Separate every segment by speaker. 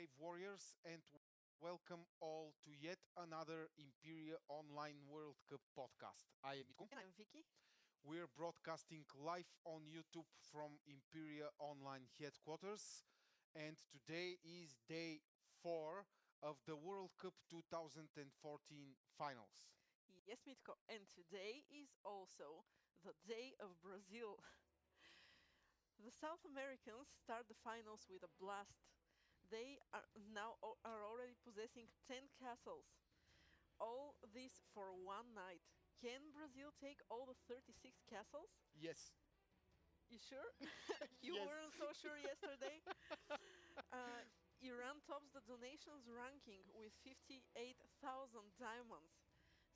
Speaker 1: brave warriors, and welcome all to yet another Imperia Online World Cup podcast. I am Mitko.
Speaker 2: And I'm Vicky.
Speaker 1: We're broadcasting live on YouTube from Imperia Online headquarters, and today is day 4 of the World Cup 2014 finals.
Speaker 2: Yes, Mitko. And today is also the day of Brazil. The South Americans start the finals with a blast. They are now are already possessing 10 castles. All this for one night. Can Brazil take all the 36 castles?
Speaker 1: Yes,
Speaker 2: You sure? You
Speaker 1: yes.
Speaker 2: weren't so sure yesterday? Uh, Iran tops the donations ranking with 58,000 diamonds.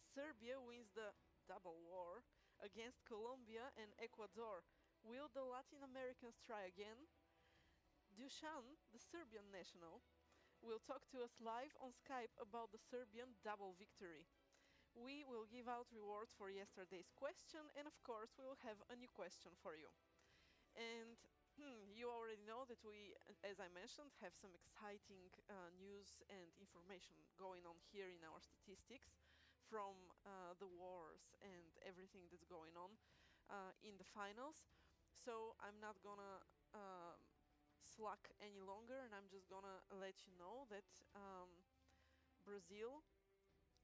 Speaker 2: Serbia wins the double war against Colombia and Ecuador. Will the Latin Americans try again? Dusan, the Serbian national, will talk to us live on Skype about the Serbian double victory. We will give out rewards for yesterday's question, and of course, we will have a new question for you. And you already know that we, as I mentioned, have some exciting news and information going on here in our statistics from the wars and everything that's going on in the finals. So I'm not gonna slack any longer, and I'm just gonna let you know that Brazil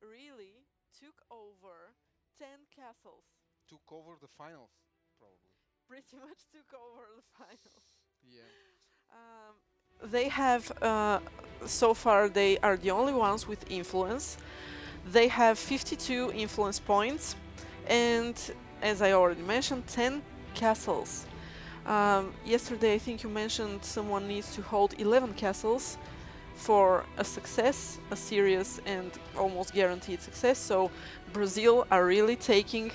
Speaker 2: really took over 10 castles.
Speaker 1: Took over the finals, probably.
Speaker 2: Pretty much took over the finals.
Speaker 1: Yeah.
Speaker 2: They have, so far, they are the only ones with influence. They have 52 influence points, and as I already mentioned, 10 castles. Yesterday, I think you mentioned someone needs to hold 11 castles for a success, a serious and almost guaranteed success. So Brazil are really taking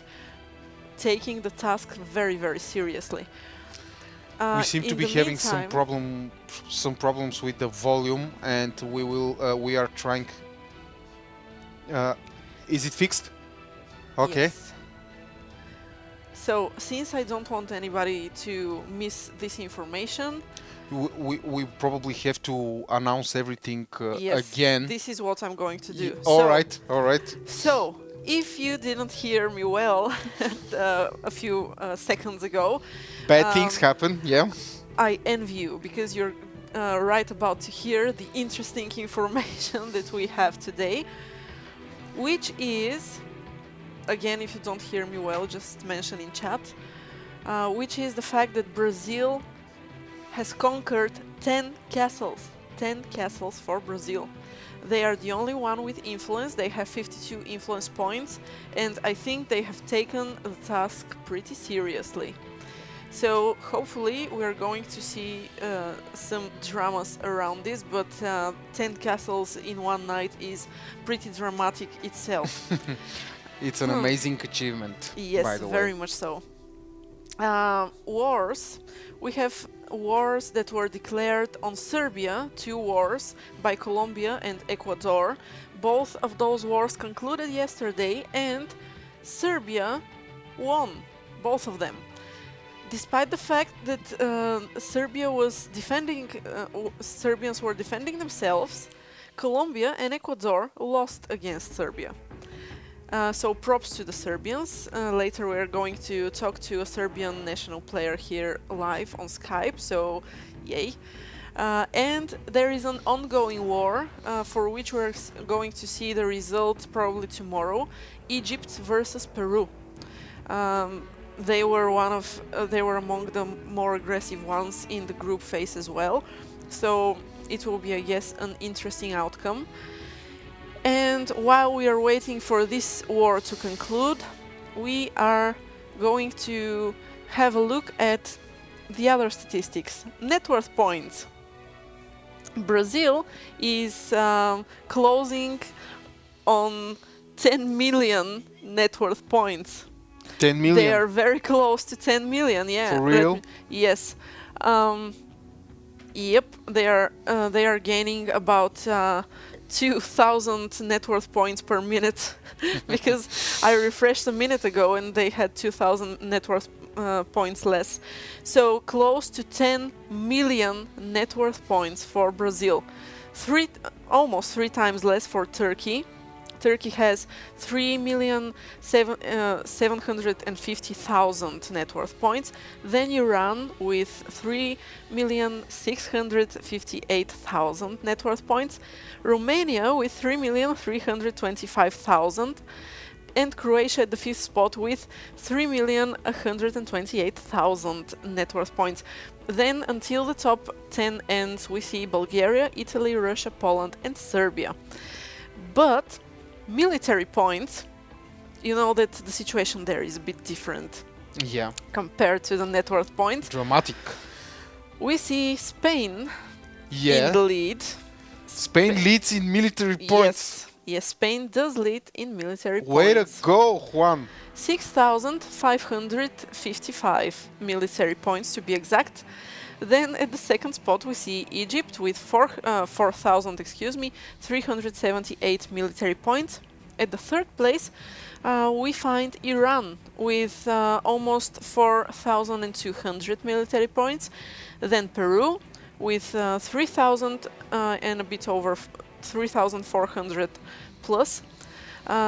Speaker 2: the task very, very seriously.
Speaker 1: We seem to
Speaker 2: In
Speaker 1: be
Speaker 2: the
Speaker 1: having
Speaker 2: meantime,
Speaker 1: some problems with the volume, and we are trying. Uh, is it fixed? Okay.
Speaker 2: yes. So, since I don't want anybody to miss this information,
Speaker 1: We probably have to announce everything
Speaker 2: yes,
Speaker 1: again.
Speaker 2: this is what I'm going to do.
Speaker 1: All
Speaker 2: So,
Speaker 1: right, all right.
Speaker 2: so if you didn't hear me well a few seconds ago,
Speaker 1: Bad things
Speaker 2: um,
Speaker 1: happen. Yeah.
Speaker 2: I envy you because you're right about to hear the interesting information that we have today, which is, again, if you don't hear me well, just mention in chat, which is the fact that Brazil has conquered 10 castles. 10 castles for Brazil. They are the only one with influence. They have 52 influence points, and I think they have taken the task pretty seriously. So hopefully we're going to see some dramas around this, but 10 castles in one night is pretty dramatic itself.
Speaker 1: It's an amazing achievement, by
Speaker 2: Yes,
Speaker 1: the
Speaker 2: very
Speaker 1: way.
Speaker 2: much so. Wars. We have wars that were declared on Serbia, 2 wars by Colombia and Ecuador. Both of those wars concluded yesterday, and Serbia won both of them. Despite the fact that Serbia was defending, Serbians were defending themselves, Colombia and Ecuador lost against Serbia. So props to the Serbians. Later we're going to talk to a Serbian national player here live on Skype, so yay. And there is an ongoing war for which we're going to see the result probably tomorrow. Egypt versus Peru. They were they were among the more aggressive ones in the group phase as well. So it will be, I guess, an interesting outcome. And while we are waiting for this war to conclude, we are going to have a look at the other statistics. Net worth points. Brazil is closing on 10 million net worth points.
Speaker 1: 10 million.
Speaker 2: They are very close to 10 million, yeah.
Speaker 1: For real?
Speaker 2: Yes. Yep, they are gaining about 2,000 net worth points per minute because I refreshed a minute ago and they had 2,000 net worth points less. So close to 10 million net worth points for Brazil. three, almost 3 times less for Turkey. Turkey has 3,750,000 net worth points. Then Iran with 3,658,000 net worth points. Romania with 3,325,000. And Croatia at the 5th spot with 3,128,000 net worth points. Then, until the top 10 ends, we see Bulgaria, Italy, Russia, Poland, and Serbia. But military points, you know that the situation there is a bit different.
Speaker 1: Yeah.
Speaker 2: Compared to the net worth points.
Speaker 1: Dramatic.
Speaker 2: We see Spain
Speaker 1: Yeah.
Speaker 2: in the lead.
Speaker 1: Spain leads in military points.
Speaker 2: Yes, Spain does lead in military
Speaker 1: Way
Speaker 2: points.
Speaker 1: to go, Juan.
Speaker 2: 6,555 military points to be exact. Then at the second spot we see Egypt with 4,378 military points. At the third place we find Iran with almost 4,200 military points. Then Peru with 3,000 and a bit over 3,400 plus.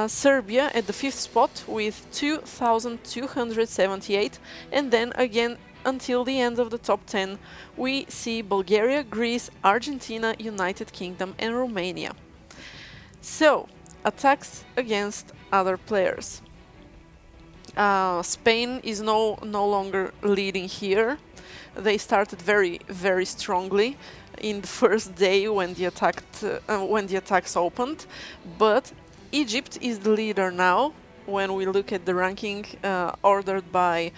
Speaker 2: Serbia at the 5th spot with 2,278, and then again until the end of the top 10 we see Bulgaria, Greece, Argentina, United Kingdom and Romania. So, attacks against other players. Spain is no longer leading here. They started very strongly in the first day when the attacks opened, but Egypt is the leader now. When we look at the ranking ordered by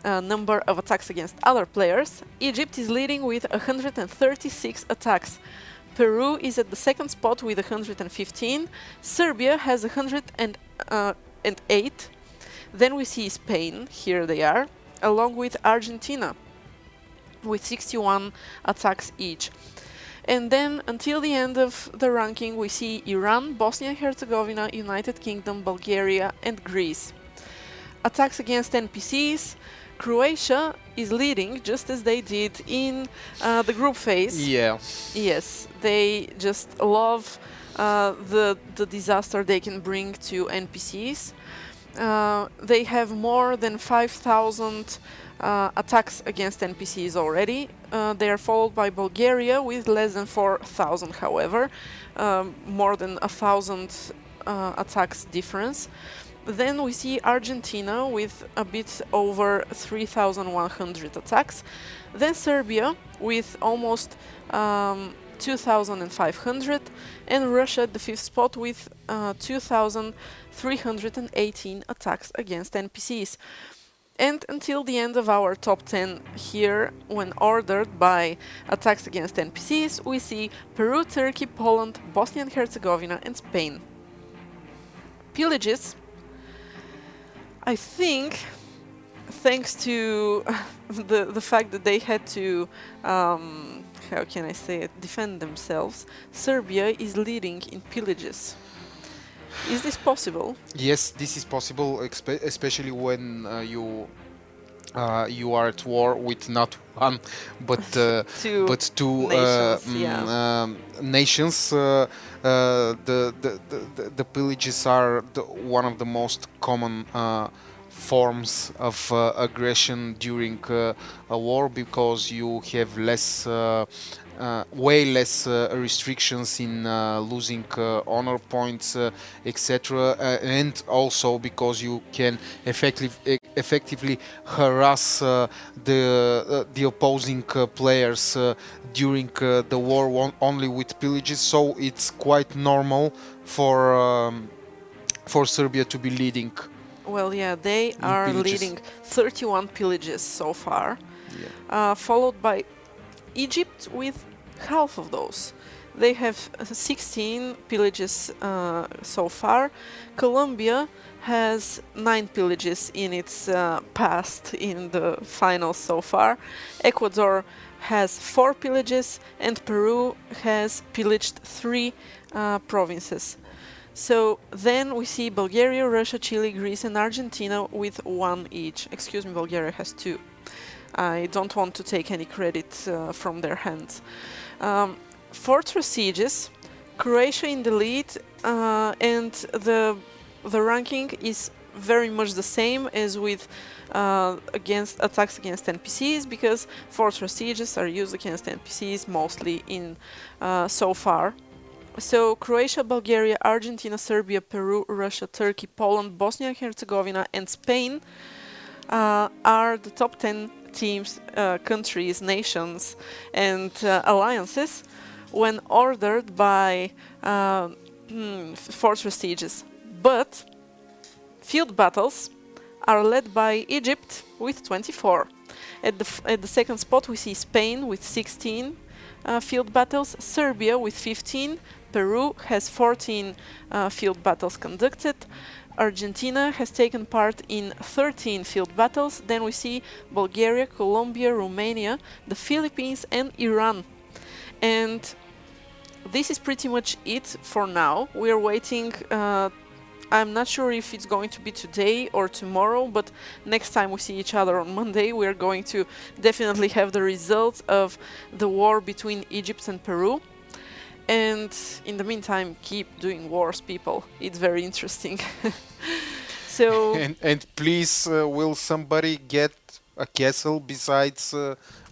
Speaker 2: number of attacks against other players, Egypt is leading with 136 attacks. Peru is at the second spot with 115. Serbia has 108. Then we see Spain, here they are, along with Argentina with 61 attacks each. And then until the end of the ranking we see Iran, Bosnia and Herzegovina, United Kingdom, Bulgaria and Greece. Attacks against NPCs, Croatia is leading just as they did in the group phase.
Speaker 1: Yeah.
Speaker 2: Yes, they just love the disaster they can bring to NPCs. They have more than 5,000 attacks against NPCs already. They are followed by Bulgaria with less than 4,000, however, more than 1,000 attacks difference. Then we see Argentina with a bit over 3,100 attacks. Then Serbia with almost 2,500, and Russia at the 5th spot with 2,318 attacks against NPCs. And until the end of our top 10 here, when ordered by attacks against NPCs, we see Peru, Turkey, Poland, Bosnia and Herzegovina and Spain. Pillages, I think, thanks to the fact that they had to, how can I say it, defend themselves, Serbia is leading in pillages. Is this possible?
Speaker 1: Yes, this is possible, especially when you are at war with not one but
Speaker 2: two
Speaker 1: nations. The pillages are one of the most common forms of aggression during a war, because you have way less restrictions in losing honor points, etc., and also because you can effectively harass the opposing players during the war only with pillages. So it's quite normal for Serbia to be leading.
Speaker 2: Well, yeah, they are
Speaker 1: pillages.
Speaker 2: leading 31 pillages so far,
Speaker 1: Yeah.
Speaker 2: followed by Egypt with half of those. They have 16 pillages so far. Colombia has 9 pillages in its past in the finals so far. Ecuador has 4 pillages, and Peru has pillaged 3 provinces. So then we see Bulgaria, Russia, Chile, Greece and Argentina with 1 each. Excuse me, Bulgaria has 2. I don't want to take any credit from their hands. Fortress Sieges, Croatia in the lead, and the ranking is very much the same as with against attacks against NPCs, because Fortress Sieges are used against NPCs mostly in so far. So Croatia, Bulgaria, Argentina, Serbia, Peru, Russia, Turkey, Poland, Bosnia and Herzegovina, and Spain are the top 10 teams, countries, nations, and alliances when ordered by Fortress Sieges. But field battles are led by Egypt with 24. At the second spot we see Spain with 16 field battles, Serbia with 15, Peru has 14 field battles conducted, Argentina has taken part in 13 field battles, then we see Bulgaria, Colombia, Romania, the Philippines and Iran. And this is pretty much it for now. We are waiting. I'm not sure if it's going to be today or tomorrow, but next time we see each other on Monday, we are going to definitely have the results of the war between Egypt and Peru. And in the meantime, keep doing wars, people. It's very interesting. So
Speaker 1: and please, will somebody get a castle besides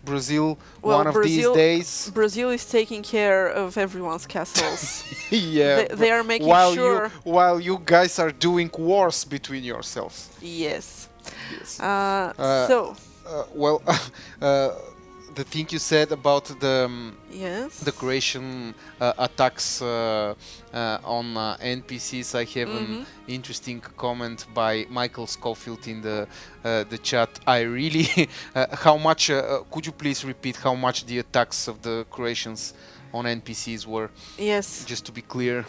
Speaker 1: Brazil one of these days?
Speaker 2: Brazil is taking care of everyone's castles.
Speaker 1: Yeah,
Speaker 2: they are making
Speaker 1: while
Speaker 2: sure.
Speaker 1: While you guys are doing wars between yourselves.
Speaker 2: Yes.
Speaker 1: Yes.
Speaker 2: So.
Speaker 1: Well, the thing you said about
Speaker 2: Yes.
Speaker 1: the Croatian attacks on NPCs, I have an interesting comment by Michael Schofield in the chat. I really, how much? Could you please repeat how much the attacks of the Croatians on NPCs were?
Speaker 2: Yes.
Speaker 1: Just to be clear.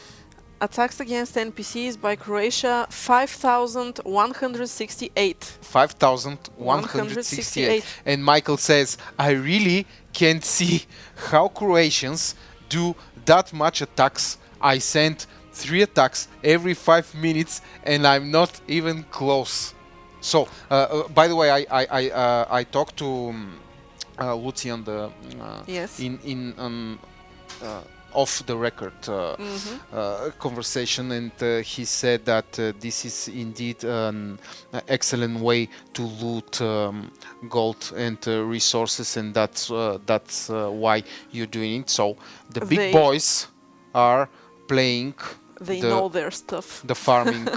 Speaker 2: Attacks against NPCs by Croatia, 5,168.
Speaker 1: 5,168. And Michael says, I really can't see how Croatians do that much attacks. I sent 3 attacks every 5 minutes and I'm not even close. So, by the way, I talked to Lucy on the
Speaker 2: yes.
Speaker 1: off the record conversation, and he said that this is indeed an excellent way to loot gold and resources, and that's why you're doing it. So the big boys are playing.
Speaker 2: They know their stuff.
Speaker 1: The farming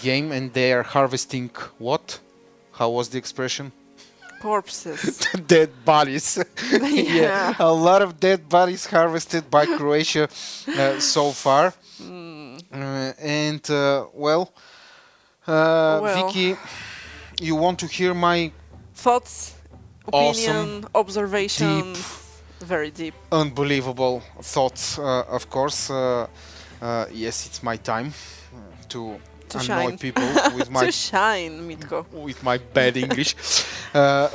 Speaker 1: game, and they are harvesting what? How was the expression?
Speaker 2: Corpses.
Speaker 1: Dead bodies. Yeah, a lot of dead bodies harvested by Croatia so far. And well, Vicky, you want to hear my
Speaker 2: thoughts, opinion,
Speaker 1: awesome,
Speaker 2: observations?
Speaker 1: deep,
Speaker 2: very deep,
Speaker 1: unbelievable thoughts. Of course, yes, it's my time to annoy
Speaker 2: shine.
Speaker 1: people with my
Speaker 2: to shine, Mitko.
Speaker 1: With my bad English.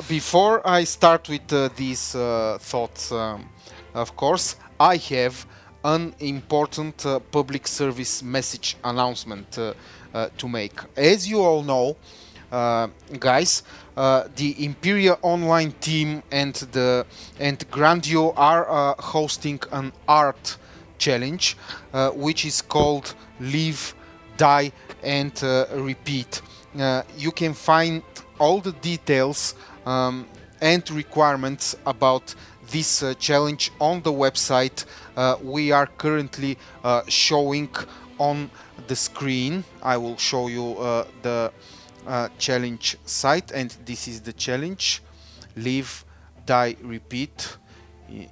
Speaker 1: Before I start with these thoughts, of course, I have an important public service message announcement to make. As you all know, guys, the Imperia online team and Grandio are hosting an art challenge, which is called Live, Die and Repeat. You can find all the details and requirements about this challenge on the website we are currently showing on the screen. I will show you the challenge site, and this is the challenge: Live, Die, Repeat.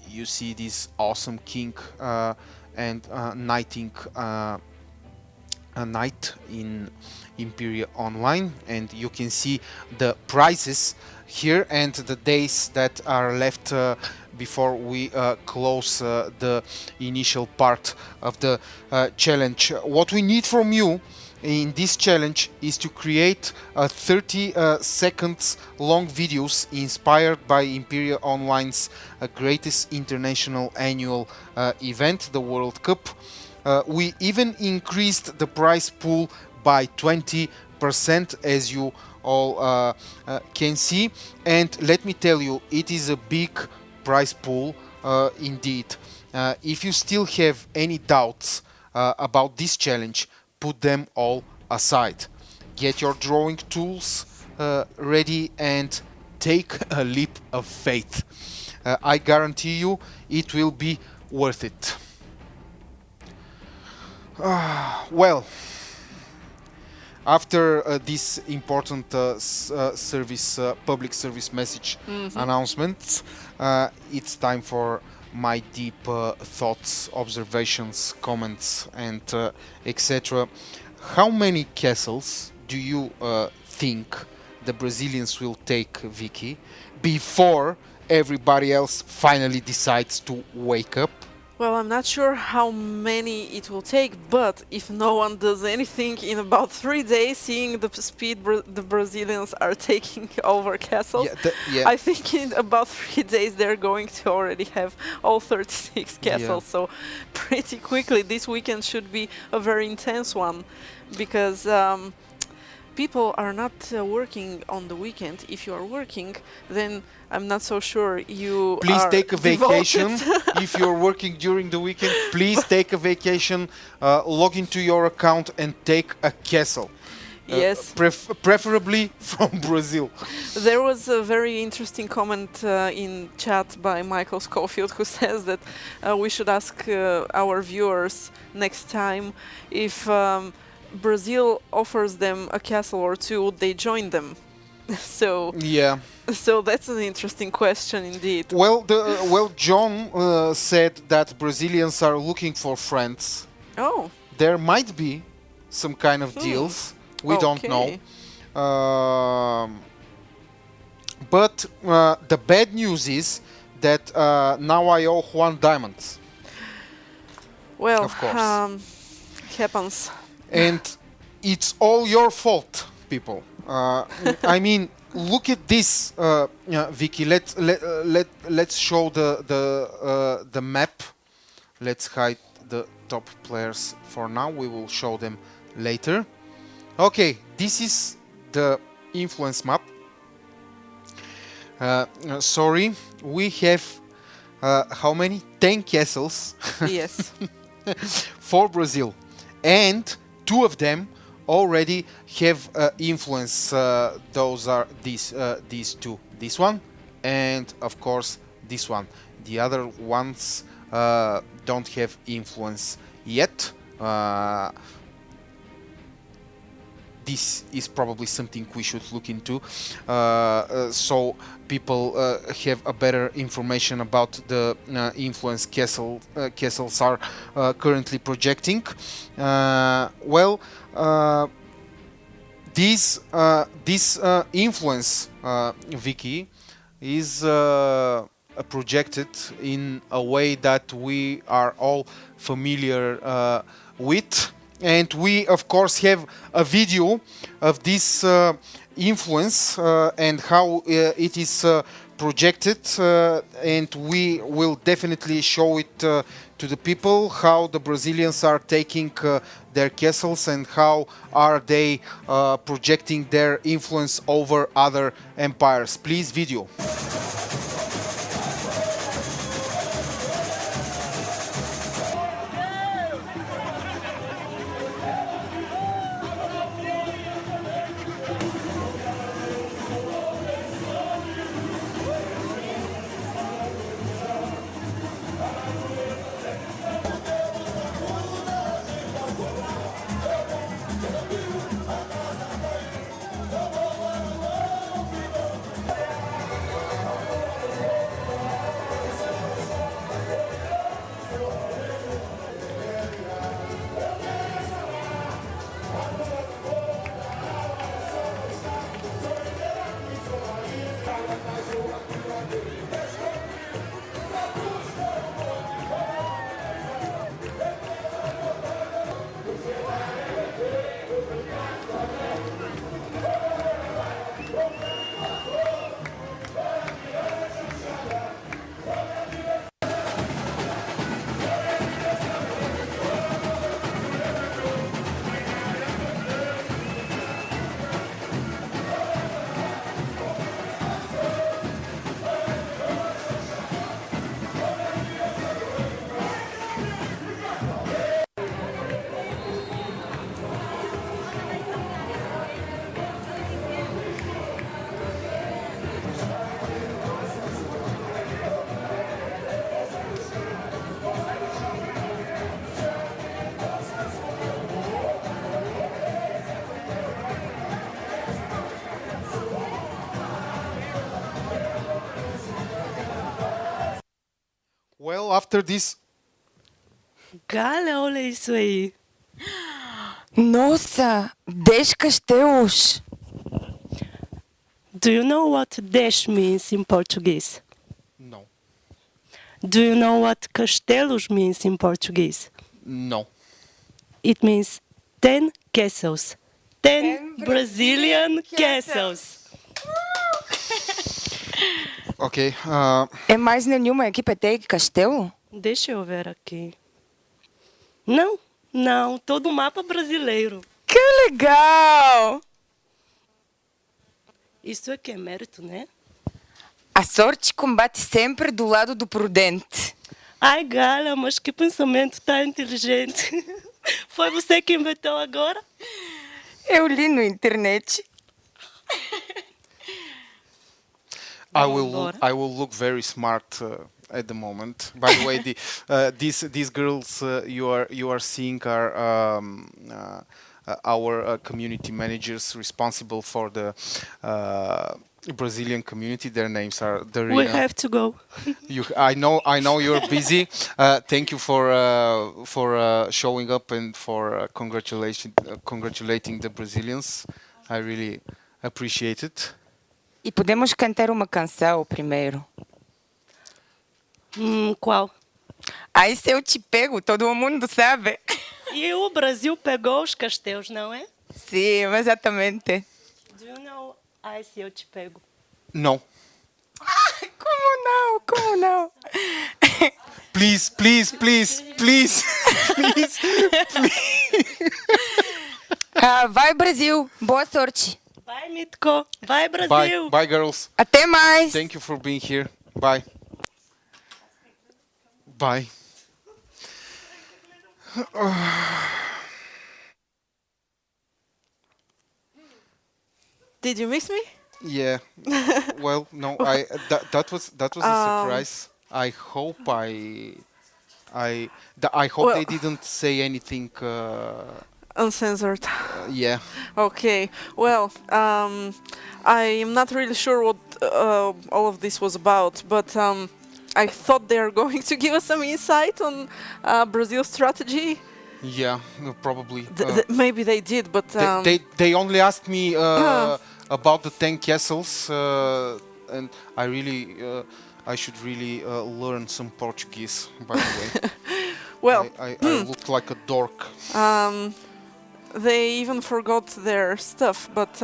Speaker 1: You see this awesome king and knighting a knight in Imperia Online, and you can see the prizes here and the days that are left before we close the initial part of the challenge. What we need from you in this challenge is to create 30 seconds long videos inspired by Imperia Online's greatest international annual event, the World Cup. We even increased the prize pool by 20%, as you all can see, and let me tell you, it is a big prize pool indeed. If you still have any doubts about this challenge, put them all aside. Get your drawing tools ready and take a leap of faith. I guarantee you it will be worth it. Well, after this important public service message announcement, it's time for my deep thoughts, observations, comments, and etc. How many castles do you think the Brazilians will take, Vicky, before everybody else finally decides to wake up?
Speaker 2: Well, I'm not sure how many it will take, but if no one does anything in about 3 days, seeing the speed the Brazilians are taking over castles, I think in about 3 days they're going to already have all 36 castles. So pretty quickly, this weekend should be a very intense one, because people are not working on the weekend. If you are working, then I'm not so sure you
Speaker 1: please
Speaker 2: are
Speaker 1: take a vacation.
Speaker 2: devoted.
Speaker 1: If you're working during the weekend, please take a vacation, log into your account and take a castle.
Speaker 2: Yes.
Speaker 1: Preferably from Brazil.
Speaker 2: There was a very interesting comment in chat by Michael Schofield, who says that we should ask our viewers next time if Brazil offers them a castle or two, would they join them? So
Speaker 1: yeah.
Speaker 2: So that's an interesting question indeed.
Speaker 1: Well, John said that Brazilians are looking for friends.
Speaker 2: Oh.
Speaker 1: There might be some kind of deals. We don't know. But the bad news is that now I owe Juan diamonds.
Speaker 2: Well,
Speaker 1: of course.
Speaker 2: Happens.
Speaker 1: And it's all your fault, people. I mean, look at this, Vicky. Let's show the map. Let's hide the top players for now. We will show them later. Okay, this is the influence map. Sorry, we have how many? 10 castles.
Speaker 2: Yes.
Speaker 1: For Brazil, and 2 of them already have influence. Those are these 2. This one, and of course this one. The other ones don't have influence yet. This is probably something we should look into, so people have a better information about the influence castles are currently projecting. Well, this influence, Vicky, is projected in a way that we are all familiar with. And we, of course, have a video of this influence and how it is projected, and we will definitely show it to the people, how the Brazilians are taking their castles and how are they projecting their influence over other empires. Please, video. Well, after this,
Speaker 3: Gala, olha isso aí.
Speaker 4: Nossa, 10 castelos.
Speaker 3: Do you know what dash means in Portuguese?
Speaker 1: no,
Speaker 3: Do you know what castelos means in Portuguese?
Speaker 1: no.
Speaker 3: It means 10 castles. 10
Speaker 4: 10
Speaker 3: Brazilian
Speaker 4: Brazilian
Speaker 3: castles.
Speaker 1: Okay.
Speaker 4: É mais nenhuma equipe tem castelo?
Speaker 3: Deixa eu ver aqui. Não, todo mapa brasileiro.
Speaker 4: Que legal!
Speaker 3: Isso é que é mérito, né?
Speaker 4: A sorte combate sempre do lado do prudente.
Speaker 3: Ai, Gala, mas que pensamento tão inteligente. Foi você que inventou agora?
Speaker 4: Eu li no internet.
Speaker 1: I will look very smart at the moment. By the way, these girls you are seeing are our community managers responsible for the Brazilian community. Their names are Darina.
Speaker 3: We have to go.
Speaker 1: I know you're busy. Thank you for showing up and for congratulating the Brazilians. I really appreciate it.
Speaker 4: E podemos cantar uma canção primeiro.
Speaker 3: Qual?
Speaker 4: Aí se eu te pego, todo mundo sabe.
Speaker 3: E o Brasil pegou os castelos, não é?
Speaker 4: Sim, exatamente.
Speaker 3: Do you know Ai, se eu te pego?
Speaker 1: No.
Speaker 4: Como não? Como não?
Speaker 1: Please, please, please, please, please.
Speaker 4: Vai, Brasil. Boa sorte.
Speaker 3: Vai, Mitko. Vai,
Speaker 1: Bye,
Speaker 3: Brasil.
Speaker 1: bye, girls.
Speaker 4: Até mais.
Speaker 1: Thank you for being here. Bye. Bye.
Speaker 2: Did you miss me?
Speaker 1: Yeah. Well, no, that was a surprise. I hope I hope
Speaker 2: Well-
Speaker 1: they didn't say anything.
Speaker 2: Uncensored.
Speaker 1: Yeah.
Speaker 2: Okay. Well, I'm not really sure what all of this was about, but I thought they are going to give us some insight on Brazil's strategy.
Speaker 1: Yeah. Probably.
Speaker 2: Maybe they did, but
Speaker 1: They only asked me about the 10 castles, and I should really learn some Portuguese. By the way,
Speaker 2: well,
Speaker 1: I look like a dork.
Speaker 2: they even forgot their stuff, but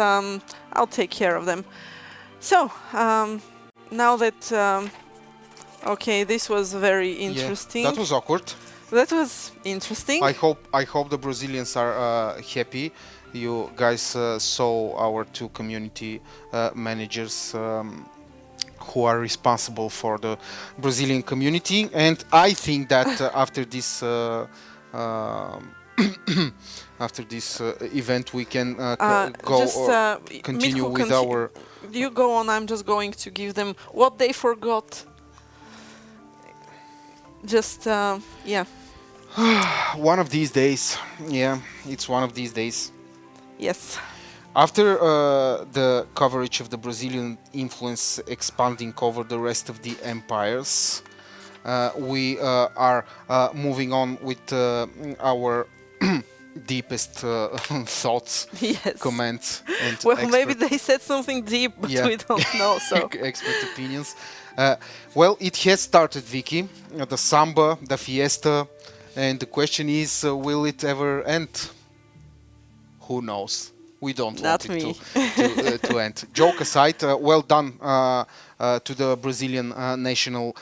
Speaker 2: I'll take care of them. So now that okay, this was very interesting.
Speaker 1: Yeah, that was awkward.
Speaker 2: That was interesting.
Speaker 1: I hope the Brazilians are happy. You guys saw our two community managers who are responsible for the Brazilian community, and I think that after this event we can continue with our.
Speaker 2: You go on. I'm just going to give them what they forgot. Just yeah.
Speaker 1: One of these days, yeah, it's one of these days.
Speaker 2: Yes.
Speaker 1: After the coverage of the Brazilian influence expanding over the rest of the empires, we are moving on with our deepest thoughts,
Speaker 2: Yes.
Speaker 1: comments, and
Speaker 2: Well, maybe they said something deep, but
Speaker 1: Yeah.
Speaker 2: we don't know. So
Speaker 1: expert opinions. Well, it has started, Vicky. The samba, the fiesta, and the question is, will it ever end? Who knows? We don't
Speaker 2: Not
Speaker 1: want it
Speaker 2: me.
Speaker 1: to end. Joke aside, well done to the Brazilian national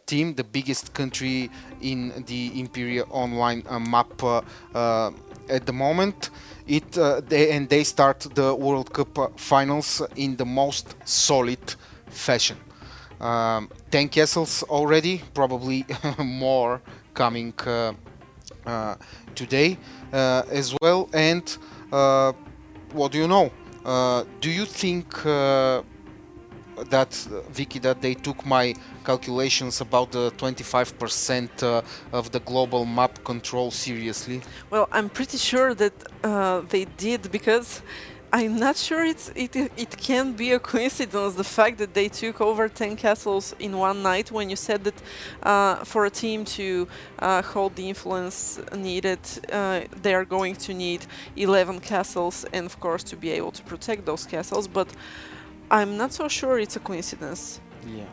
Speaker 1: team, the biggest country in the Imperia online map at the moment. They start the World Cup finals in the most solid fashion. 10 castles already, probably more coming today as well. And what do you know? Do you think that, Vicky, that they took my calculations about the 25% of the global map control seriously?
Speaker 2: well, I'm pretty sure that they did, because I'm not sure it can be a coincidence, the fact that they took over 10 castles in one night, when you said that for a team to hold the influence needed, they are going to need 11 castles, and of course to be able to protect those castles, but I'm not so sure it's a coincidence.
Speaker 1: Yeah.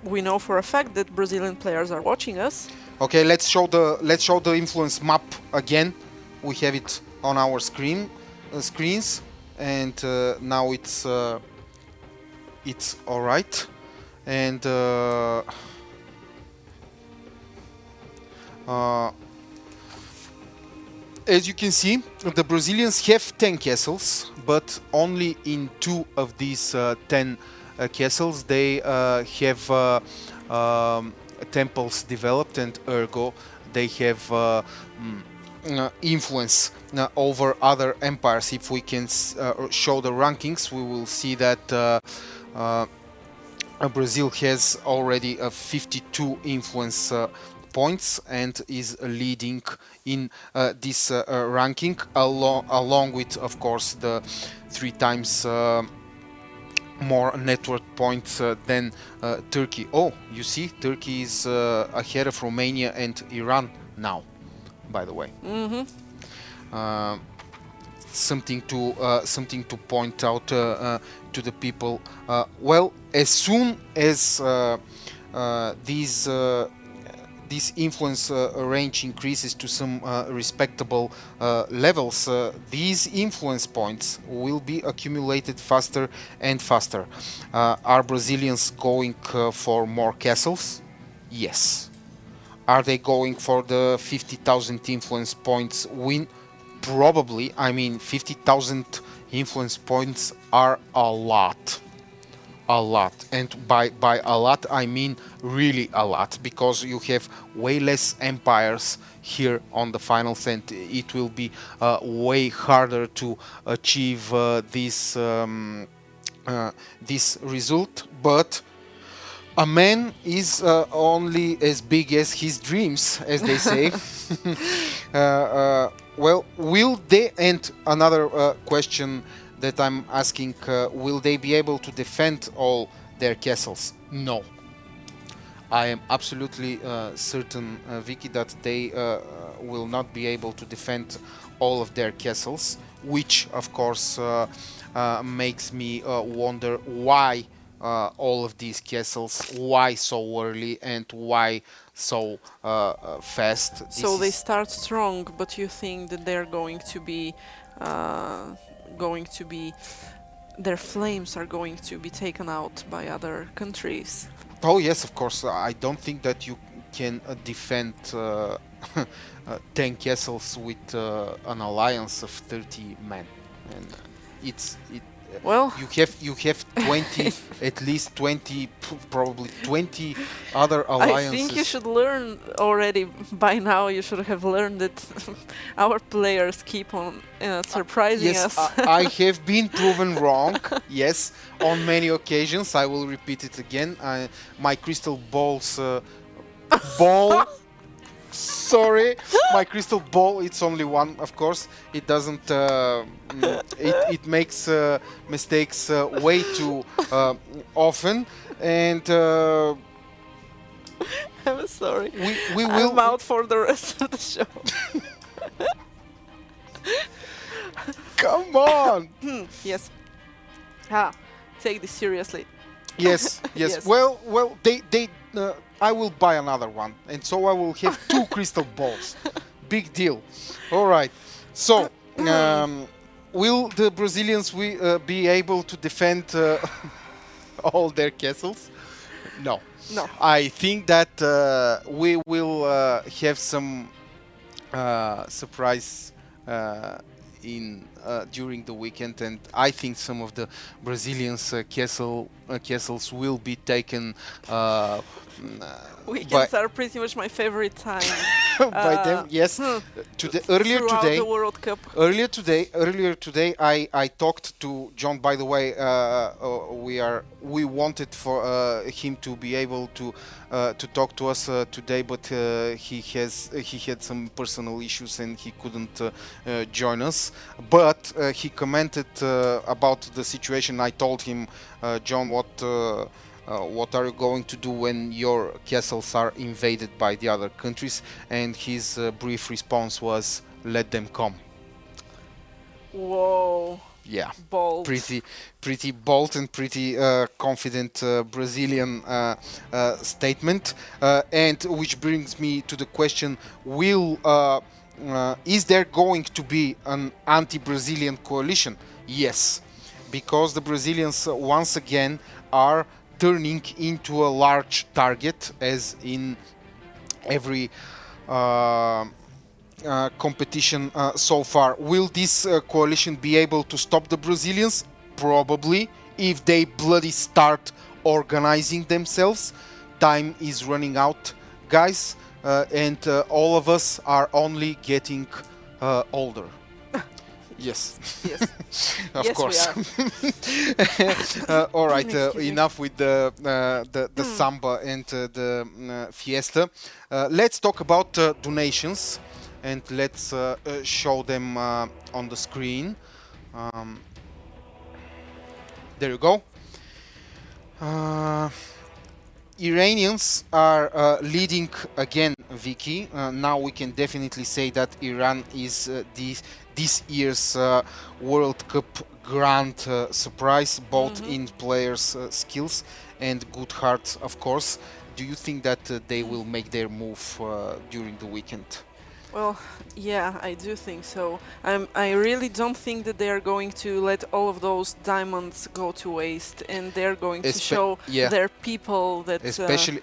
Speaker 2: We know for a fact that Brazilian players are watching us.
Speaker 1: Okay, let's show the influence map again. We have it on our screens, and now it's all right. And as you can see, the Brazilians have 10 castles, but only in 2 of these 10 castles they have temples developed, and ergo they have influence over other empires. If we can show the rankings, we will see that Brazil has already 52 influence points and is leading in this ranking, along with, of course, the 3 times more network points than Turkey. Oh, you see, Turkey is ahead of Romania and Iran now, by the way. Something to point out to the people. Well, as soon as this influence range increases to some respectable levels, these influence points will be accumulated faster and faster. Are Brazilians going for more castles? Yes. Are they going for the 50,000 influence points win? Probably. I mean, 50,000 influence points are a lot. A lot. And by a lot, I mean really a lot, because you have way less empires here on the finals, and it will be way harder to achieve this result. But a man is only as big as his dreams, as they say. Well, will they, and another question that I'm asking, will they be able to defend all their castles? No. I am absolutely certain, Vicky, that they will not be able to defend all of their castles, which of course makes me wonder why all of these castles, why so early and why so fast.
Speaker 2: So they start strong, but you think that they're going to be their flames are going to be taken out by other countries?
Speaker 1: Oh yes, of course. I don't think that you can defend 10 castles with an alliance of 30 men, and
Speaker 2: well,
Speaker 1: you have 20 at least 20, probably 20 other alliances.
Speaker 2: I think you should learn already by now. You should have learned that our players keep on surprising
Speaker 1: yes,
Speaker 2: us.
Speaker 1: I have been proven wrong. Yes, on many occasions. I will repeat it again. My crystal balls ball. Sorry, my crystal ball. It's only one, of course. It doesn't. It makes mistakes way too often, and
Speaker 2: I'm sorry.
Speaker 1: we will.
Speaker 2: I'm out for the rest of the show.
Speaker 1: Come on.
Speaker 2: Yes. Take this seriously.
Speaker 1: Yes.
Speaker 2: Yes.
Speaker 1: Well. They. I will buy another one, and so I will have 2 crystal balls. Big deal. All right. So, will the Brazilians be able to defend all their castles? No.
Speaker 2: No.
Speaker 1: I think that we will have some surprise during the weekend, and I think some of the Brazilians' castles will be taken.
Speaker 2: Weekends are pretty much my favorite time.
Speaker 1: by them. Yes, today earlier
Speaker 2: throughout
Speaker 1: today.
Speaker 2: the World Cup.
Speaker 1: Earlier today, I talked to John. By the way, we wanted for him to be able to talk to us today, but he had some personal issues and he couldn't join us. But he commented about the situation. I told him, John, what are you going to do when your castles are invaded by the other countries? And his brief response was, "Let them come."
Speaker 2: Whoa.
Speaker 1: Yeah,
Speaker 2: Bold.
Speaker 1: pretty bold and pretty confident Brazilian statement. And which brings me to the question: is there going to be an anti-Brazilian coalition? Yes, because the Brazilians once again are turning into a large target, as in every competition so far. Will this coalition be able to stop the Brazilians? Probably, if they bloody start organizing themselves. Time is running out, guys, and all of us are only getting older. Yes.
Speaker 2: Yes.
Speaker 1: Of
Speaker 2: Yes,
Speaker 1: course.
Speaker 2: we are.
Speaker 1: All right.
Speaker 2: Excuse me.
Speaker 1: Enough with the samba and the fiesta. Let's talk about donations, and let's show them on the screen. There you go. Iranians are leading again, Vicky. Now we can definitely say that Iran is this year's World Cup grand surprise, both in players' skills and good hearts, of course. Do you think that they will make their move during the weekend?
Speaker 2: Well, yeah, I do think so. I really don't think that they are going to let all of those diamonds go to waste, and they're going to show their people that
Speaker 1: especially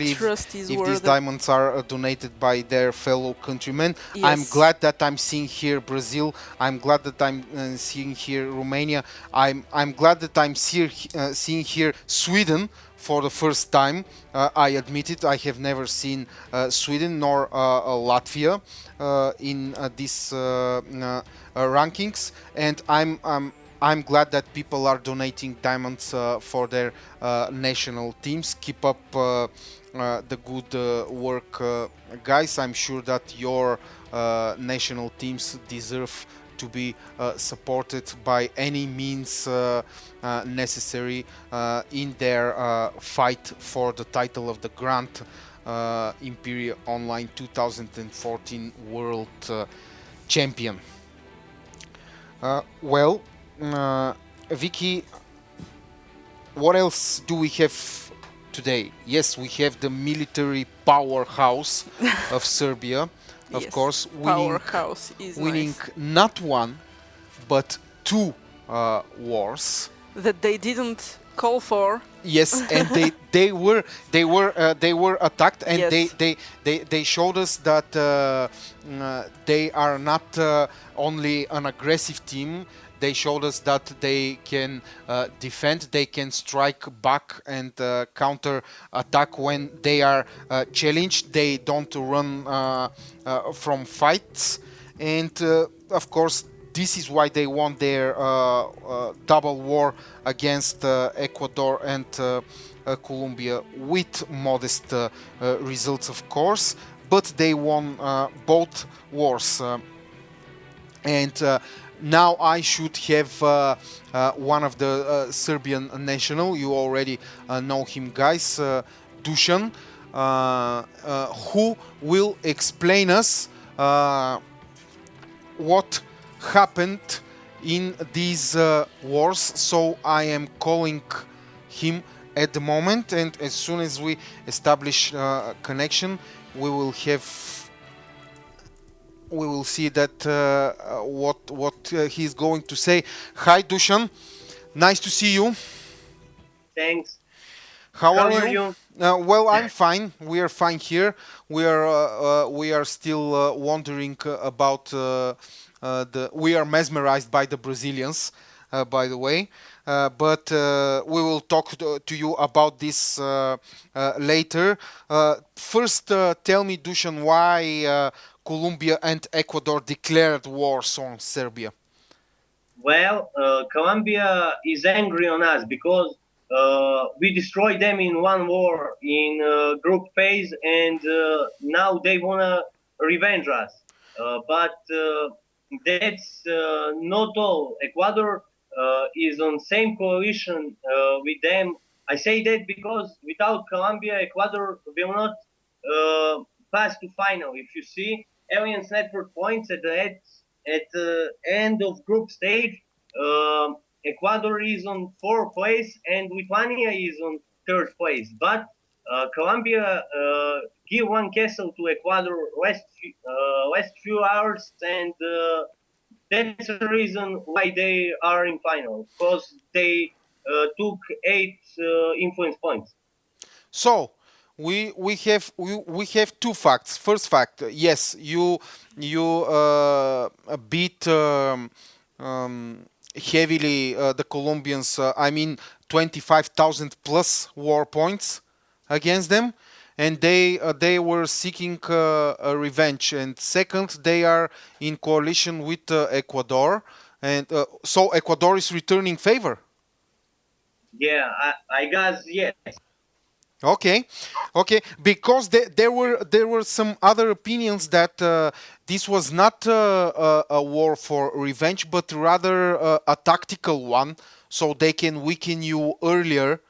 Speaker 2: the trust is
Speaker 1: if
Speaker 2: worth
Speaker 1: these
Speaker 2: it.
Speaker 1: diamonds are donated by their fellow countrymen.
Speaker 2: Yes.
Speaker 1: I'm glad that I'm seeing here Brazil. I'm glad that I'm seeing here Romania. I'm glad that I'm seeing here Sweden for the first time. I admit it, I have never seen Sweden nor Latvia in these rankings, and I'm glad that people are donating diamonds for their national teams. Keep up the good work, guys. I'm sure that your national teams deserve to be supported by any means necessary in their fight for the title of the Grand Imperia Online 2014 World Champion. Vicky, what else do we have today? Yes, we have the military powerhouse of Serbia. Of
Speaker 2: Yes,
Speaker 1: course,
Speaker 2: powerhouse is
Speaker 1: winning
Speaker 2: nice.
Speaker 1: not one, but two wars.
Speaker 2: That they didn't call for.
Speaker 1: Yes, and they were attacked, and
Speaker 2: Yes.
Speaker 1: they showed us that they are not only an aggressive team. They showed us that they can defend, they can strike back and counter attack when they are challenged. They don't run from fights, and of course this is why they won their double war against Ecuador and Colombia with modest results, of course, but they won both wars. And now I should have one of the Serbian national. You already know him, guys, Dusan, who will explain us what happened in these wars. So I am calling him at the moment, and as soon as we establish connection, we will see that what he's going to say. Hi, Dusan. Nice to see you.
Speaker 5: Thanks.
Speaker 1: How are you? Well, I'm fine. We are fine here. We are still wondering about we are mesmerized by the Brazilians, by the way. but we will talk to you about this later. First, tell me, Dusan, why Colombia and Ecuador declared wars on Serbia?
Speaker 5: Well, Colombia is angry on us because we destroyed them in one war in group phase, and now they wanna revenge us. But that's not all. Ecuador is on same coalition with them. I say that because without Colombia, Ecuador will not pass to final. If you see, Alliance Network points at the end of group stage. Ecuador is on fourth place and Lithuania is on third place. But Colombia give one castle to Ecuador last few hours, and that's the reason why they are in final, because they took 8 influence points.
Speaker 1: So we have two facts. First fact, yes, you beat heavily the Colombians. I mean, 25,000 plus war points against them, and they were seeking a revenge. And second, they are in coalition with Ecuador, and so Ecuador is returning favor.
Speaker 5: Yeah, I guess yes.
Speaker 1: Okay, okay. Because there were some other opinions that this was not a war for revenge, but rather a tactical one, so they can weaken you earlier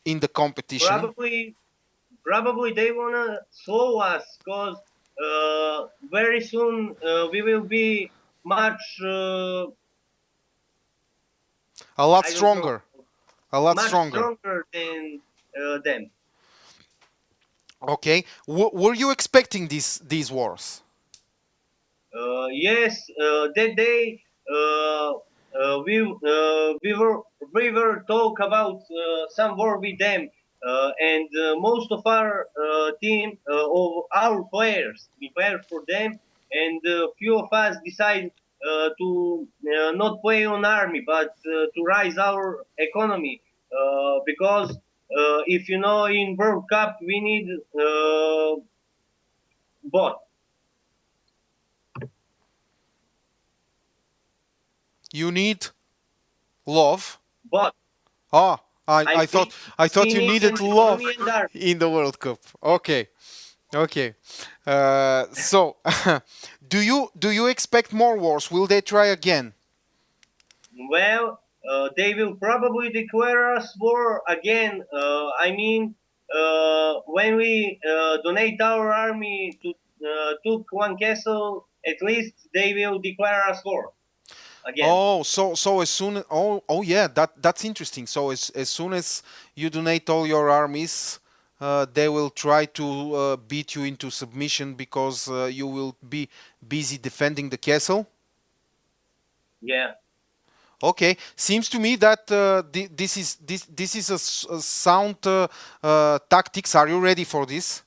Speaker 1: in the competition.
Speaker 5: Probably they wanna slow us because very soon we will be much
Speaker 1: A lot
Speaker 5: I don't know,
Speaker 1: stronger. A lot
Speaker 5: much
Speaker 1: stronger.
Speaker 5: stronger than them.
Speaker 1: Okay. Were you expecting these wars?
Speaker 5: Yes, that day we were talk about some war with them, and most of our team of our players prepared for them, and few of us decide to not play on army, but to rise our economy, because if you know in World Cup we need both.
Speaker 1: You need love.
Speaker 5: But
Speaker 1: Ah, I,
Speaker 5: I
Speaker 1: I
Speaker 5: mean,
Speaker 1: thought I
Speaker 5: we
Speaker 1: thought you
Speaker 5: need
Speaker 1: needed
Speaker 5: an
Speaker 1: love
Speaker 5: economy and art.
Speaker 1: in the World Cup. Okay, okay. So, do you expect more wars? Will they try again?
Speaker 5: Well, they will probably declare us war again. I mean, when we donate our army to took one castle, at least they will declare us war again.
Speaker 1: Oh, so as soon oh yeah, that's interesting. So as soon as you donate all your armies, they will try to beat you into submission because you will be busy defending the castle.
Speaker 5: Yeah.
Speaker 1: Okay, seems to me that this is a sound tactics. Are you ready for this?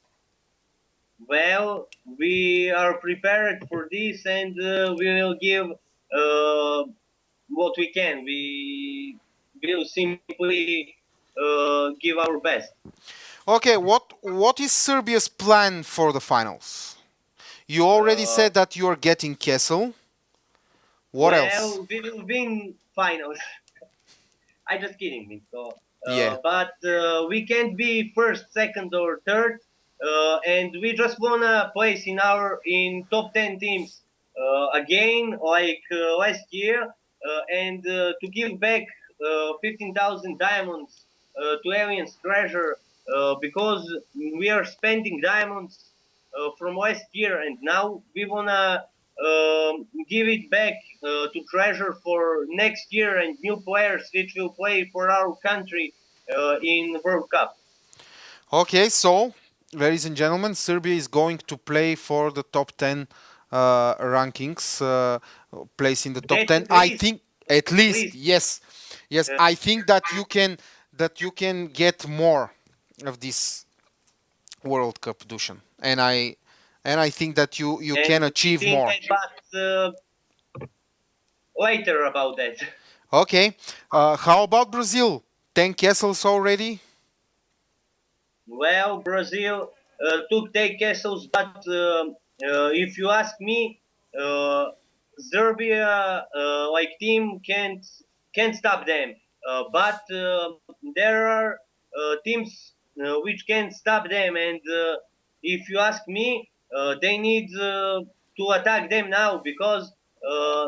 Speaker 5: Well, we are prepared for this, and we will give uh, what we can. We will simply give our best.
Speaker 1: Okay, what is Serbia's plan for the finals? You already
Speaker 5: Uh,
Speaker 1: said that you are getting castle. What else?
Speaker 5: well, we will win finals. I just kidding, Mitko.
Speaker 1: Yeah.
Speaker 5: But we can't be first, second, or third, and we just wanna place in top 10 teams again, like last year, and to give back 15,000 diamonds to Alien's treasure, because we are spending diamonds from last year, and now we wanna give it back to treasure for next year and new players which will play for our country in World Cup.
Speaker 1: Okay, so ladies and gentlemen, Serbia is going to play for the top 10 rankings, place in the top
Speaker 5: That's
Speaker 1: 10.
Speaker 5: at
Speaker 1: I
Speaker 5: least,
Speaker 1: think at least,
Speaker 5: least.
Speaker 1: yes, yes.
Speaker 5: Uh,
Speaker 1: I think that you can get more of this World Cup, Dushan, and I think that you
Speaker 5: and
Speaker 1: can
Speaker 5: we
Speaker 1: achieve
Speaker 5: think
Speaker 1: more.
Speaker 5: that, but later about that.
Speaker 1: Okay. How about Brazil? 10 castles already?
Speaker 5: Well, Brazil took their castles, but if you ask me, uh, Serbia like team can't stop them. But there are teams which can stop them, and if you ask me, they need to attack them now because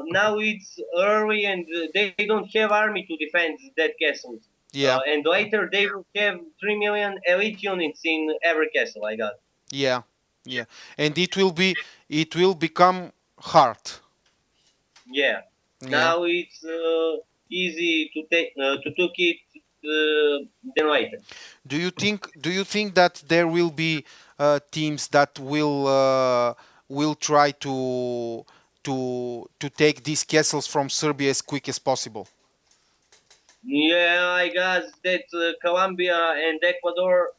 Speaker 5: now it's early and they don't have army to defend that castles.
Speaker 1: Yeah.
Speaker 5: And later they will have 3 million elite units in every castle. I got.
Speaker 1: Yeah. Yeah. And it will become hard.
Speaker 5: Yeah.
Speaker 1: Yeah.
Speaker 5: Now it's easy to take to took it than later.
Speaker 1: Do you think that there will be teams that will try to take these castles from Serbia as quick as possible?
Speaker 5: Yeah, I guess that Colombia and Ecuador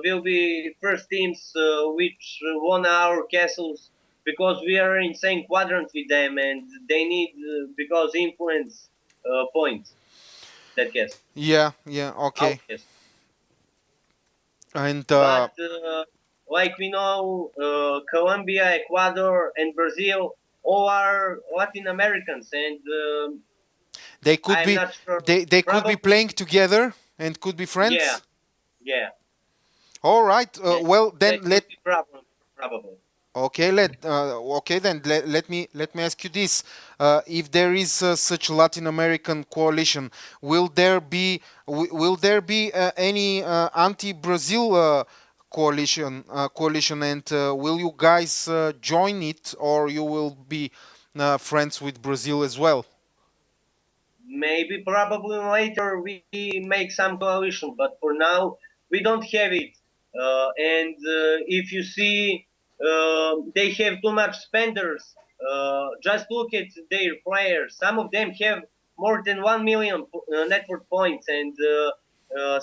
Speaker 5: will be first teams which won our castles because we are in same quadrant with them and they need because influence points that castle.
Speaker 1: Yeah, yeah,
Speaker 5: Our
Speaker 1: okay.
Speaker 5: castle.
Speaker 1: And
Speaker 5: But like we know, Colombia, Ecuador, and Brazil all are Latin Americans, and
Speaker 1: they could
Speaker 5: I'm
Speaker 1: be
Speaker 5: not sure.
Speaker 1: they could be
Speaker 5: Probably,
Speaker 1: playing together and could be
Speaker 5: yeah,
Speaker 1: friends.
Speaker 5: yeah.
Speaker 1: All right.
Speaker 5: That,
Speaker 1: Well, then
Speaker 5: that
Speaker 1: let
Speaker 5: could be problem, probably.
Speaker 1: okay then let me ask you this: if there is such Latin American coalition, will there be any anti-Brazil coalition, and will you guys join it, or you will be friends with Brazil as well?
Speaker 5: Maybe probably later we make some coalition, but for now we don't have it. And if you see they have too much spenders, just look at their players. Some of them have more than 1 million network points, and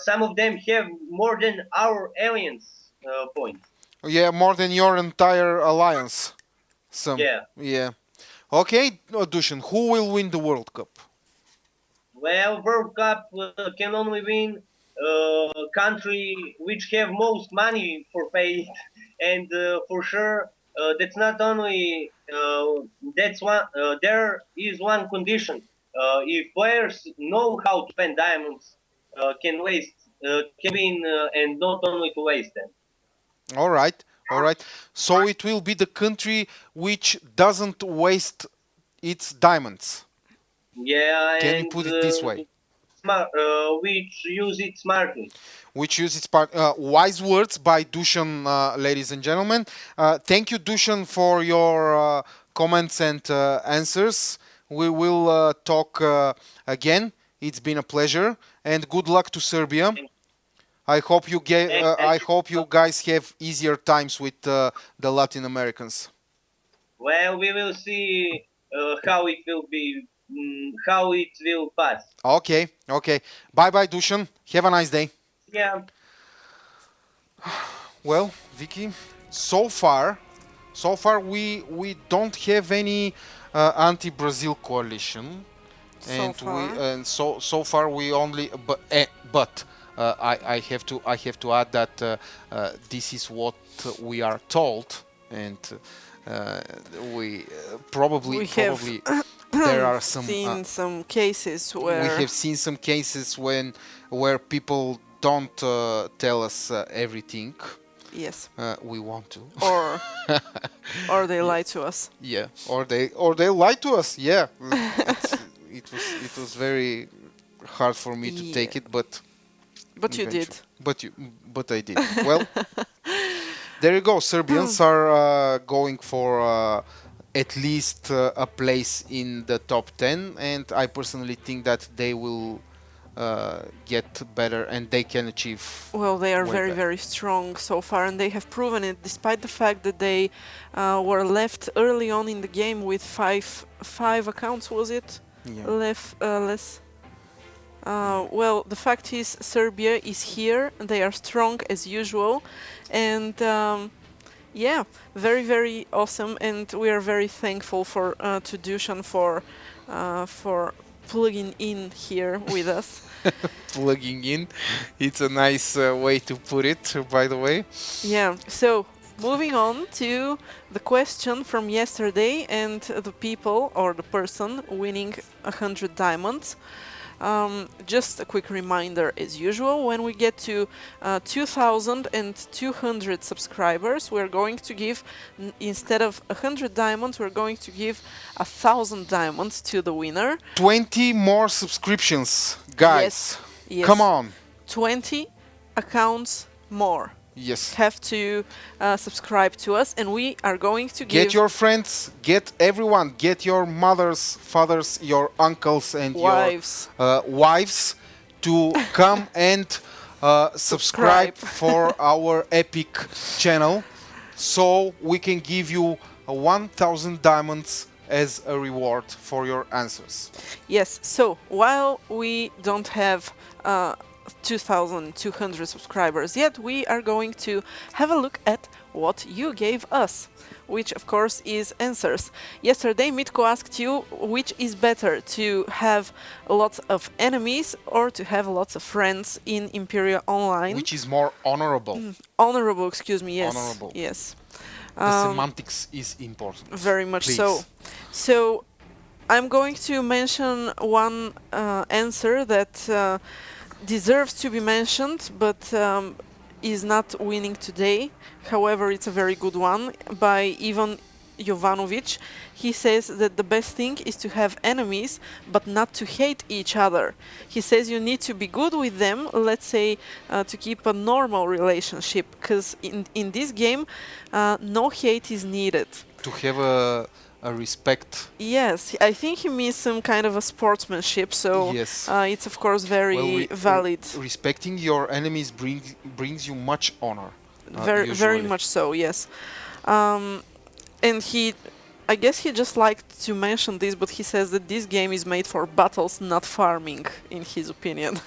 Speaker 5: some of them have more than our aliens points.
Speaker 1: Yeah, more than your entire alliance. Some.
Speaker 5: Yeah.
Speaker 1: Yeah. Okay, Dushan, who will win the World Cup?
Speaker 5: Well, World Cup can only win country which have most money for pay, and for sure that's not only that's one. There is one condition: if players know how to spend diamonds, can win, and not only to waste them.
Speaker 1: All right, all right. So it will be the country which doesn't waste its diamonds.
Speaker 5: Yeah,
Speaker 1: Can we
Speaker 5: and
Speaker 1: put it this way?
Speaker 5: which use it smartly.
Speaker 1: Which use its part. Wise words by Dushan, ladies and gentlemen. Thank you, Dushan, for your comments and answers. We will talk again. It's been a pleasure, and good luck to Serbia. I hope you get.
Speaker 5: And
Speaker 1: I hope you guys have easier times with the Latin Americans.
Speaker 5: well, we will see how it will be, how it will pass.
Speaker 1: Okay, okay. Bye, bye, Dushan. Have a nice day.
Speaker 5: Yeah,
Speaker 1: Well, Vicky, so far, we don't have any anti-Brazil coalition,
Speaker 2: So far.
Speaker 1: so far we only but I have to add that this is what we are told, and uh, we
Speaker 2: We have
Speaker 1: probably there are some
Speaker 2: seen some cases
Speaker 1: we
Speaker 2: where,
Speaker 1: have seen some cases where people don't tell us everything
Speaker 2: yes,
Speaker 1: we want to.
Speaker 2: or they lie to us.
Speaker 1: Yeah, or they lie to us. Yeah, it was very hard for me to
Speaker 2: Yeah,
Speaker 1: take it, but
Speaker 2: but you did.
Speaker 1: eventually, but I did. Well, there you go. Serbians are going for at least a place in the top 10, and I personally think that they will get better and they can achieve
Speaker 2: Well, they are
Speaker 1: way
Speaker 2: very,
Speaker 1: better.
Speaker 2: very strong so far, and they have proven it, despite the fact that they were left early on in the game with five accounts. Was it
Speaker 1: Yeah.
Speaker 2: less? Well, the fact is, Serbia is here. They are strong as usual, and yeah, very, very awesome. And we are very thankful for to Dusan for plugging in here with us.
Speaker 1: Plugging in. It's a nice way to put it, by the way.
Speaker 2: Yeah, so moving on to the question from yesterday and the people or the person winning 100 diamonds. Just a quick reminder, as usual, when we get to 2,200 subscribers, we're going to give, instead of 100 diamonds, we're going to give 1,000 diamonds to the winner.
Speaker 1: 20 more subscriptions, guys.
Speaker 2: Yes.
Speaker 1: Come on.
Speaker 2: 20 accounts more
Speaker 1: Yes.
Speaker 2: have to subscribe to us, and we are going to give
Speaker 1: Get your friends, get everyone, get your mothers, fathers, your uncles, and
Speaker 2: wives.
Speaker 1: your wives to come and subscribe for our epic channel, so we can give you 1,000 diamonds as a reward for your answers.
Speaker 2: Yes, so while we don't have 2,200 subscribers yet, we are going to have a look at what you gave us, which of course is answers. Yesterday Mitko asked you which is better, to have lots of enemies or to have lots of friends in Imperia Online.
Speaker 1: Which is more honorable.
Speaker 2: Honorable, excuse me, yes.
Speaker 1: Honorable.
Speaker 2: Yes.
Speaker 1: The semantics is important.
Speaker 2: Very much
Speaker 1: Please.
Speaker 2: so. So I'm going to mention one answer that deserves to be mentioned, but is not winning today. However, it's a very good one, by Ivan Jovanovic. He says that the best thing is to have enemies, but not to hate each other. He says you need to be good with them, let's say, to keep a normal relationship, because in this game, no hate is needed.
Speaker 1: To have a respect.
Speaker 2: Yes, I think he means some kind of a sportsmanship, so
Speaker 1: Yes.
Speaker 2: it's of course very valid.
Speaker 1: Respecting your enemies brings you much honor.
Speaker 2: Very
Speaker 1: usually.
Speaker 2: much so, yes. And I guess he just liked to mention this, but he says that this game is made for battles, not farming, in his opinion.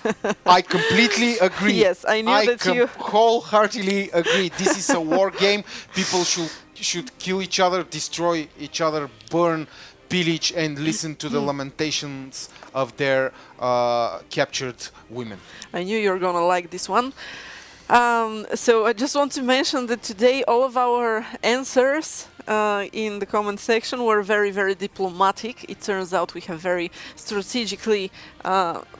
Speaker 1: I completely agree.
Speaker 2: Yes, I knew that you
Speaker 1: wholeheartedly agree. This is a war game. People should kill each other, destroy each other, burn, pillage, and listen to the lamentations of their captured women.
Speaker 2: I knew you were gonna like this one. So I just want to mention that today all of our answers in the comment section were very, very diplomatic. It turns out we have very strategically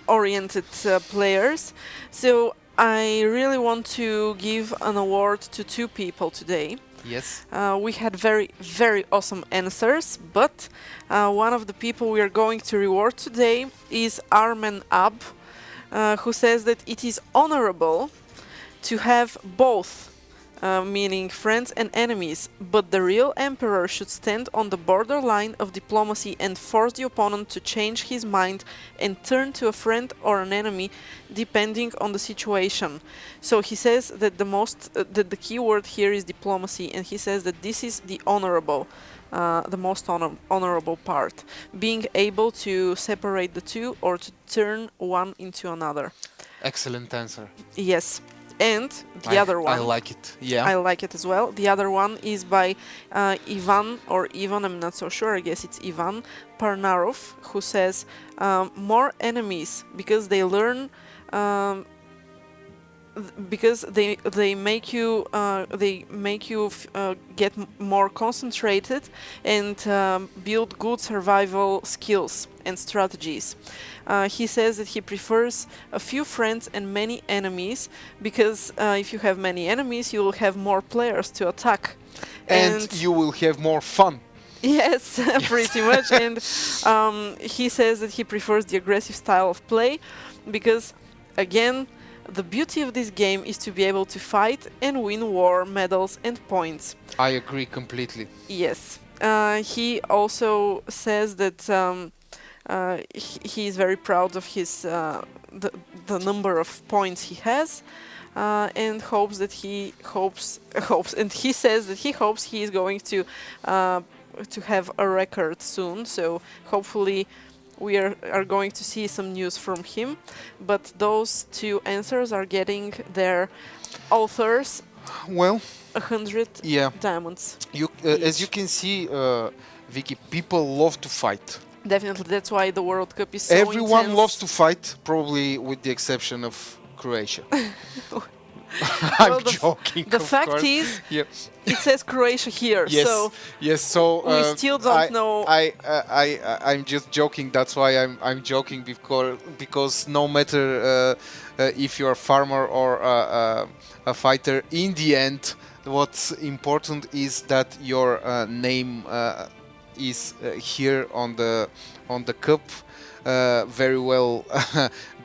Speaker 2: oriented players. So I really want to give an award to two people today.
Speaker 1: Yes.
Speaker 2: We had very, very awesome answers, but one of the people we are going to reward today is Armen Ab, who says that it is honorable to have both, meaning friends and enemies, but the real emperor should stand on the borderline of diplomacy and force the opponent to change his mind and turn to a friend or an enemy depending on the situation. So he says that that the key word here is diplomacy, and he says that this is the honorable, the most honorable part, being able to separate the two or to turn one into another.
Speaker 1: Excellent answer.
Speaker 2: Yes. And the other one,
Speaker 1: I like it. Yeah.
Speaker 2: I like it as well. The other one is by Ivan, I'm not so sure, I guess it's Ivan Parnarov, who says more enemies, because they learn, because they make you get more concentrated and build good survival skills and strategies. He says that he prefers a few friends and many enemies, because if you have many enemies, you will have more players to attack.
Speaker 1: And you will have more fun.
Speaker 2: Yes, pretty much. And he says that he prefers the aggressive style of play, because, again, the beauty of this game is to be able to fight and win war medals and points.
Speaker 1: I agree completely.
Speaker 2: Yes. He also says that he is very proud of his the number of points he has, and hopes that he says that he hopes he is going to have a record soon. So hopefully we are going to see some news from him. But those two answers are getting their authors 100 diamonds.
Speaker 1: As you can see, Vicky, people love to fight.
Speaker 2: Definitely, that's why the World Cup is so
Speaker 1: Everyone
Speaker 2: intense.
Speaker 1: loves to fight, probably with the exception of Croatia.
Speaker 2: Well,
Speaker 1: I'm joking.
Speaker 2: the
Speaker 1: of
Speaker 2: fact
Speaker 1: course.
Speaker 2: is,
Speaker 1: Yeah.
Speaker 2: it says Croatia here,
Speaker 1: Yes,
Speaker 2: so
Speaker 1: yes. So
Speaker 2: we still don't know.
Speaker 1: I'm just joking. That's why I'm joking because no matter if you're a farmer or a fighter, in the end, what's important is that your name is here on the cup. Very well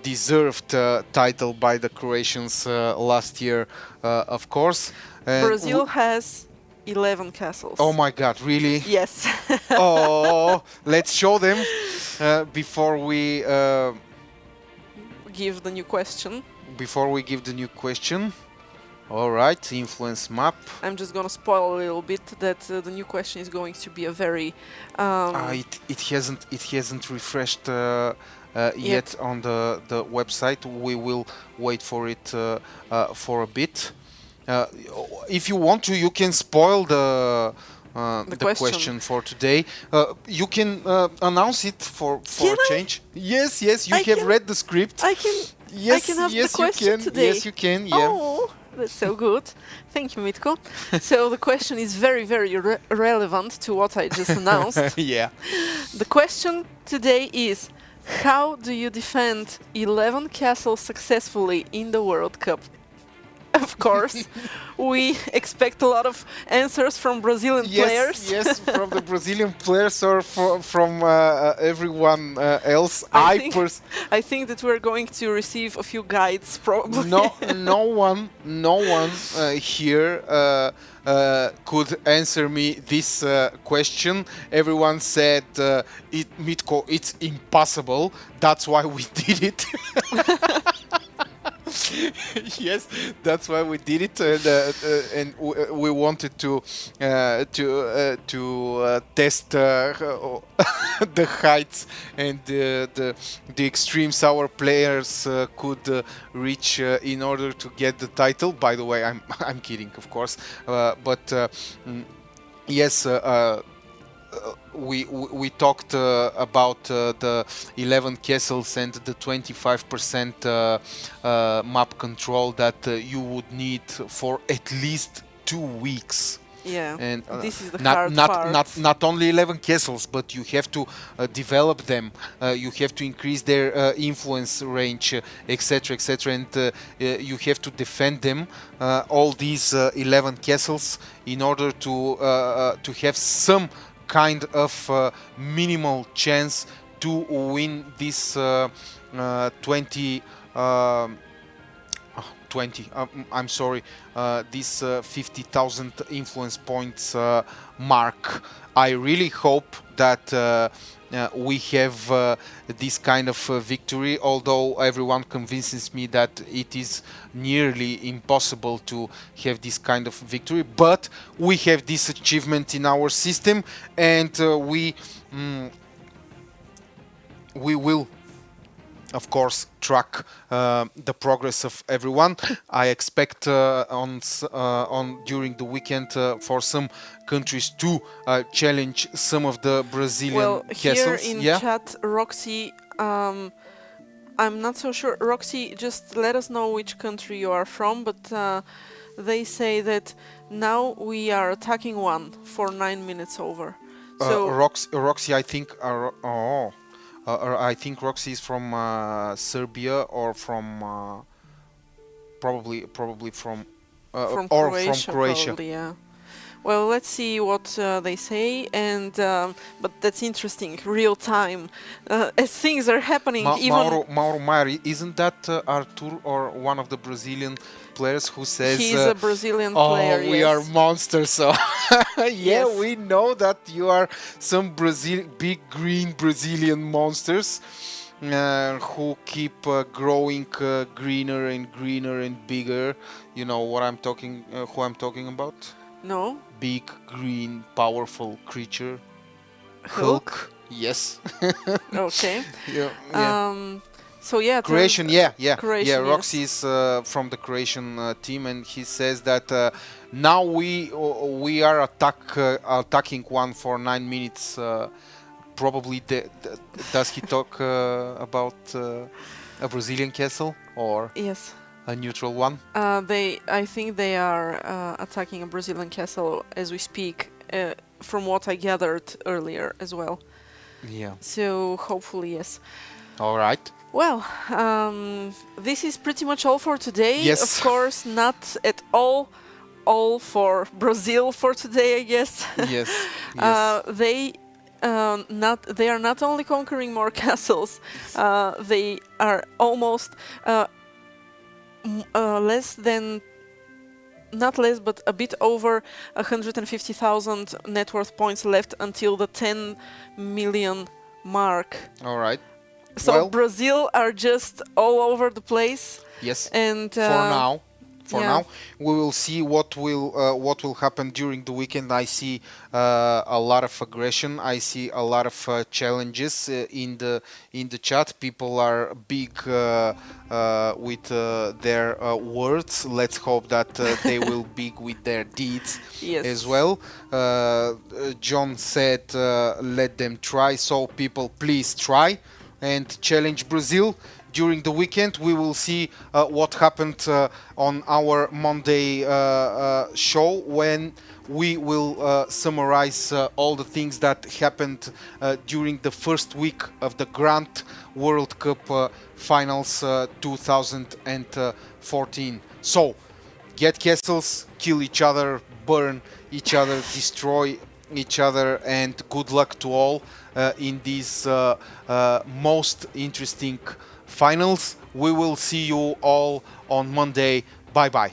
Speaker 1: deserved title by the Croatians last year, of course. And
Speaker 2: Brazil has 11 castles.
Speaker 1: oh my God, really?
Speaker 2: Yes.
Speaker 1: Oh, let's show them before we
Speaker 2: Give the new question.
Speaker 1: give the new question. All right, influence map.
Speaker 2: I'm just gonna spoil a little bit that the new question is going to be a very
Speaker 1: It hasn't refreshed yet on the website. We will wait for it for a bit. If you want to, you can spoil the question for today. You can announce it for
Speaker 2: Can
Speaker 1: a
Speaker 2: I?
Speaker 1: change. Yes, you
Speaker 2: I
Speaker 1: have
Speaker 2: can-
Speaker 1: read the script.
Speaker 2: I can
Speaker 1: Yes,
Speaker 2: can ask the
Speaker 1: yes,
Speaker 2: question
Speaker 1: you can.
Speaker 2: today.
Speaker 1: Yes, you can. Yeah.
Speaker 2: Oh, that's so good. Thank you, Mitko. So the question is very, very relevant to what I just announced.
Speaker 1: Yeah.
Speaker 2: The question today is, how do you defend 11 castles successfully in the World Cup? Of course, we expect a lot of answers from Brazilian players.
Speaker 1: Yes, from the Brazilian players or from everyone else.
Speaker 2: I think that we're going to receive a few guides, probably.
Speaker 1: No one here could answer me this question. Everyone said, Mitko, it's impossible. That's why we did it. Yes, that's why we did it, and we wanted to test the heights and the extremes our players could reach in order to get the title. By the way, I'm kidding, of course, but yes. We talked about the 11 castles and the 25% map control that you would need for at least 2 weeks.
Speaker 2: Yeah,
Speaker 1: And
Speaker 2: this is the hard part.
Speaker 1: not only 11 castles, but you have to develop them. You have to increase their influence range, etc., etc., and you have to defend them. All these 11 castles in order to have some kind of minimal chance to win this 20 I'm sorry, this 50,000 influence points mark. I really hope that we have this kind of victory, although everyone convinces me that it is nearly impossible to have this kind of victory. But we have this achievement in our system, and we will, of course, track the progress of everyone. I expect on during the weekend for some countries to challenge some of the Brazilian castles.
Speaker 2: Here in chat, Roxy, I'm not so sure. Roxy, just let us know which country you are from, but they say that now we are attacking one for 9 minutes over. So
Speaker 1: Roxy, I think. I think Roxy is from Serbia or from probably from
Speaker 2: Croatia,
Speaker 1: Croatia.
Speaker 2: probably, yeah. Well, let's see what they say, and but that's interesting, real time, as things are happening.
Speaker 1: Mauro Mari, isn't that Artur or one of the Brazilian players who says
Speaker 2: he's a Brazilian player?
Speaker 1: We are monsters. So yeah,
Speaker 2: Yes.
Speaker 1: we know that you are some big green Brazilian monsters who keep growing greener and greener and bigger. You know what I'm talking? Who I'm talking about?
Speaker 2: No.
Speaker 1: Big green powerful creature.
Speaker 2: Hulk?
Speaker 1: Yes.
Speaker 2: Okay.
Speaker 1: Yeah.
Speaker 2: So yeah.
Speaker 1: Croatian,
Speaker 2: Croatian,
Speaker 1: Roxy is from the Croatian team, and he says that now we are attacking one for 9 minutes probably does he talk about a Brazilian castle or
Speaker 2: Yes.
Speaker 1: a neutral one?
Speaker 2: I think they are attacking a Brazilian castle as we speak, from what I gathered earlier as well.
Speaker 1: Yeah.
Speaker 2: So hopefully, yes.
Speaker 1: All right.
Speaker 2: Well, this is pretty much all for today.
Speaker 1: Yes.
Speaker 2: Of course, not at all for Brazil for today, I guess.
Speaker 1: Yes. Yes.
Speaker 2: They are not only conquering more castles, they are almost less than, not less, but a bit over 150,000 net worth points left until the 10 million mark.
Speaker 1: All right.
Speaker 2: So
Speaker 1: Well,
Speaker 2: Brazil are just all over the place.
Speaker 1: yes.
Speaker 2: And
Speaker 1: For
Speaker 2: yeah.
Speaker 1: now, we will see what will happen during the weekend. I see a lot of aggression. I see a lot of challenges in the chat. People are big with their words. Let's hope that they will big with their deeds
Speaker 2: Yes.
Speaker 1: as well. John said, "Let them try." So people, please try and challenge Brazil. During the weekend, we will see what happened on our Monday show, when we will summarize all the things that happened during the first week of the Grand World Cup Finals 2014. So, get castles, kill each other, burn each other, destroy each other, and good luck to all in these most interesting finals. We will see you all on Monday. Bye bye.